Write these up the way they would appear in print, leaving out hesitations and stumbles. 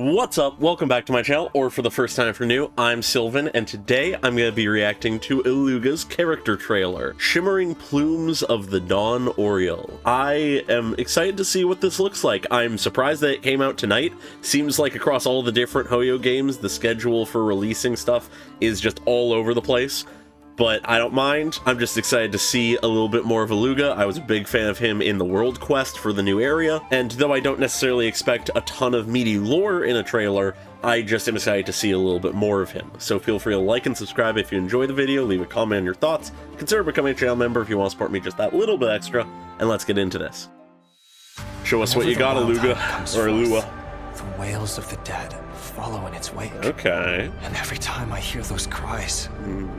What's up? Welcome back to my channel, or for the first time if you're new, I'm Sylvan, and today I'm going to be reacting to Illuga's character trailer, Shimmering Plumes of the Dawn Oriole. I am excited to see what this looks like. I'm surprised that it came out tonight. Seems like across all the different Hoyo games, the schedule for releasing stuff is just all over the place. But I don't mind. I'm just excited to see a little bit more of Illuga. I was a big fan of him in the World Quest for the new area, and though I don't necessarily expect a ton of meaty lore in a trailer, I just am excited to see a little bit more of him. So feel free to like and subscribe if you enjoy the video, leave a comment on your thoughts, consider becoming a channel member if you want to support me just that little bit extra, and let's get into this. Show us what you got, Illuga, or Illua. The wails of the dead follow in its wake. Okay. And every time I hear those cries,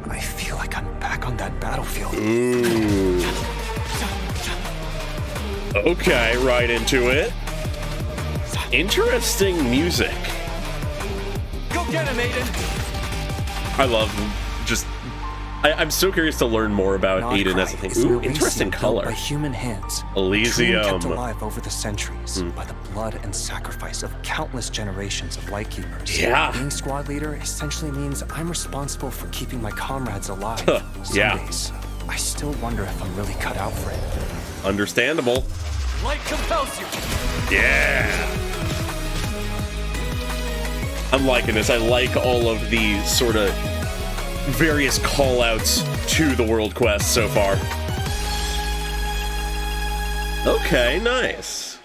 I feel like I'm back on that battlefield. Ooh. Okay, right into it. Interesting music. Go get him, Aiden! I love just... I'm so curious to learn more about Aiden as a thing. Ooh, interesting color. By human hands. Elysium. Kept alive over the centuries by the blood and sacrifice of countless generations of Lightkeepers. Yeah. Being squad leader essentially means I'm responsible for keeping my comrades alive. Some days, I still wonder if I'm really cut out for it. Understandable. Light compels you. Yeah. I'm liking this. I like all of the sort of various call-outs to the World Quest so far. Okay, nice.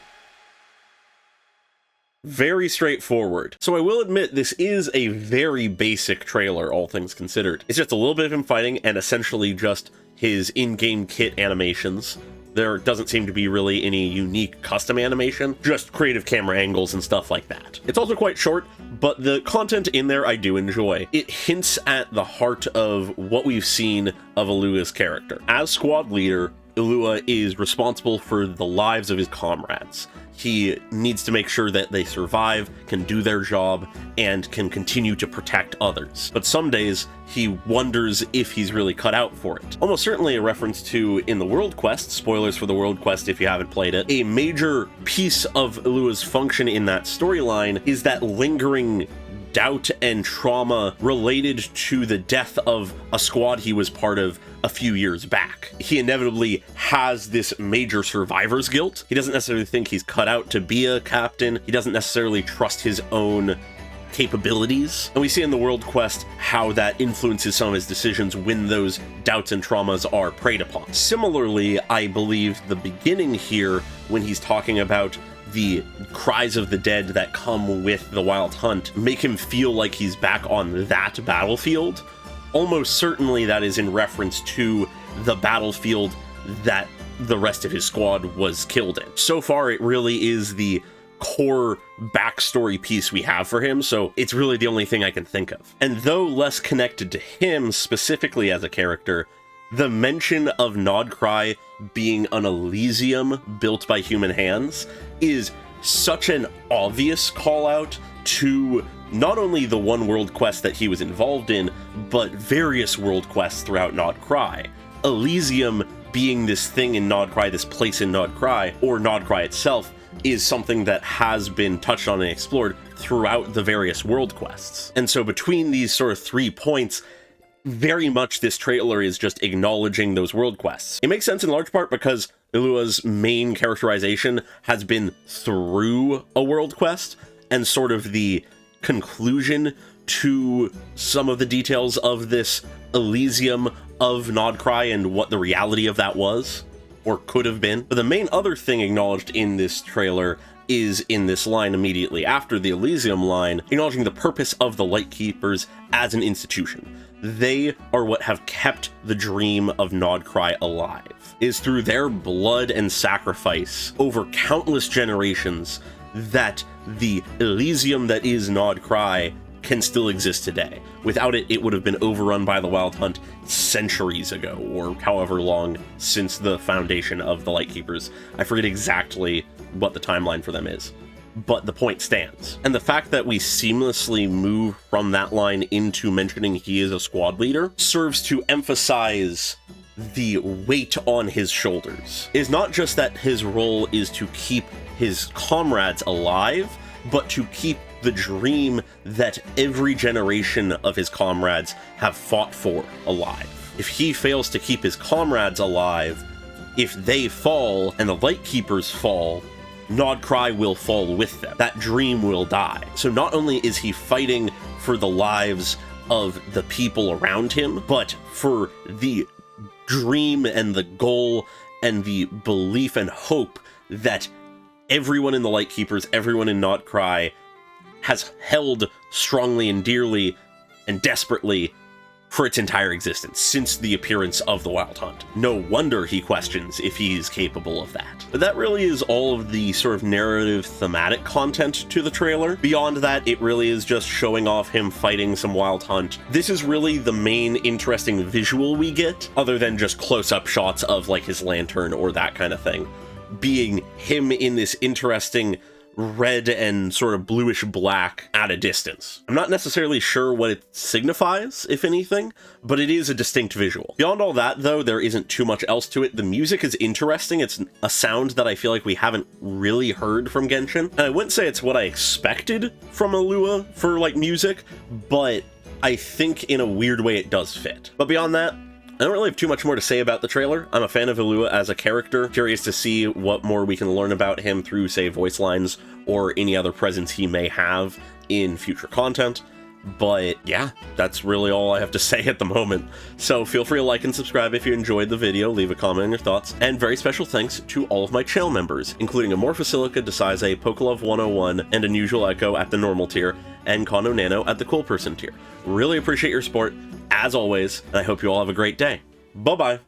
Very straightforward. So I will admit this is a very basic trailer, all things considered. It's just a little bit of him fighting and essentially just his in-game kit animations. There doesn't seem to be really any unique custom animation, just creative camera angles and stuff like that. It's also quite short, but the content in there I do enjoy. It hints at the heart of what we've seen of Illuga's character. As squad leader, Illua is responsible for the lives of his comrades. He needs to make sure that they survive, can do their job, and can continue to protect others. But some days, he wonders if he's really cut out for it. Almost certainly a reference to in the World Quest, spoilers for the World Quest if you haven't played it, a major piece of Illua's function in that storyline is that lingering doubt and trauma related to the death of a squad he was part of a few years back. He inevitably has this major survivor's guilt. He doesn't necessarily think he's cut out to be a captain. He doesn't necessarily trust his own capabilities. And we see in the World Quest how that influences some of his decisions when those doubts and traumas are preyed upon. Similarly, I believe the beginning here, when he's talking about the cries of the dead that come with the Wild Hunt, make him feel like he's back on that battlefield. Almost certainly that is in reference to the battlefield that the rest of his squad was killed in. So far, it really is the core backstory piece we have for him, so it's really the only thing I can think of. And though less connected to him specifically as a character, the mention of Nodcry being an Elysium built by human hands is such an obvious call out to not only the one world quest that he was involved in, but various world quests throughout Nodcry. Elysium being this thing in Nodcry, this place in Nodcry, or Nodcry itself, is something that has been touched on and explored throughout the various world quests. And so between these sort of 3 points, very much this trailer is just acknowledging those world quests. It makes sense in large part because Illua's main characterization has been through a world quest, and sort of the conclusion to some of the details of this Elysium of Nodcry and what the reality of that was, or could have been. But the main other thing acknowledged in this trailer is in this line immediately after the Elysium line, acknowledging the purpose of the Lightkeepers as an institution. They are what have kept the dream of Nodcry alive. It is through their blood and sacrifice over countless generations that the Elysium that is Nodcry can still exist today. Without it, it would have been overrun by the Wild Hunt centuries ago, or however long since the foundation of the Lightkeepers. I forget exactly what the timeline for them is, but the point stands. And the fact that we seamlessly move from that line into mentioning he is a squad leader serves to emphasize the weight on his shoulders. It is not just that his role is to keep his comrades alive, but to keep the dream that every generation of his comrades have fought for alive. If he fails to keep his comrades alive, if they fall and the Lightkeepers fall, Nodcry will fall with them. That dream will die. So not only is he fighting for the lives of the people around him, but for the dream and the goal and the belief and hope that everyone in the Lightkeepers, everyone in Nodcry has held strongly and dearly and desperately for its entire existence since the appearance of the Wild Hunt. No wonder he questions if he's capable of that. But that really is all of the sort of narrative thematic content to the trailer. Beyond that, it really is just showing off him fighting some Wild Hunt. This is really the main interesting visual we get, other than just close-up shots of like his lantern or that kind of thing, being him in this interesting red and sort of bluish black at a distance. I'm not necessarily sure what it signifies, if anything, but it is a distinct visual. Beyond all that, though, there isn't too much else to it. The music is interesting. It's a sound that I feel like we haven't really heard from Genshin. And I wouldn't say it's what I expected from Illuga for, like, music, but I think in a weird way it does fit. But beyond that, I don't really have too much more to say about the trailer. I'm a fan of Illuga as a character, curious to see what more we can learn about him through, say, voice lines or any other presence he may have in future content. But yeah, that's really all I have to say at the moment. So feel free to like and subscribe if you enjoyed the video, leave a comment on your thoughts, and very special thanks to all of my channel members, including Amorphosilica, Desaize, Pokelove 101, and Unusual Echo at the normal tier, and Kono Nano at the cool person tier. Really appreciate your support, as always, and I hope you all have a great day. Bye-bye!